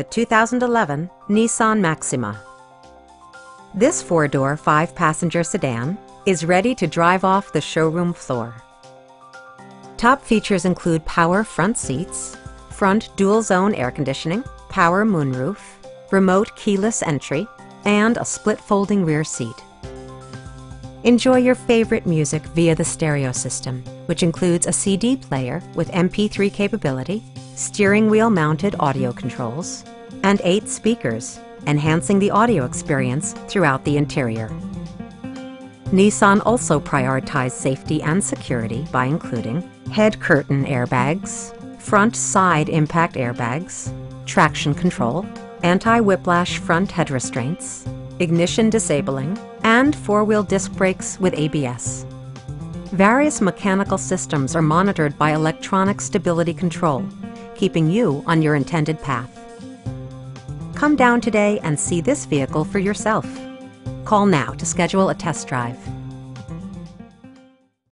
the 2011 Nissan Maxima. This four-door, five-passenger sedan is ready to drive off the showroom floor. Top features include power front seats, front dual-zone air conditioning, power moonroof, remote keyless entry, and a split folding rear seat. Enjoy your favorite music via the stereo system, which includes a CD player with MP3 capability, steering wheel mounted audio controls, and 8 speakers, enhancing the audio experience throughout the interior. Nissan also prioritized safety and security by including head curtain airbags, front side impact airbags, traction control, anti-whiplash front head restraints, ignition disabling, and four-wheel disc brakes with ABS. Various mechanical systems are monitored by electronic stability control, keeping you on your intended path. Come down today and see this vehicle for yourself. Call now to schedule a test drive.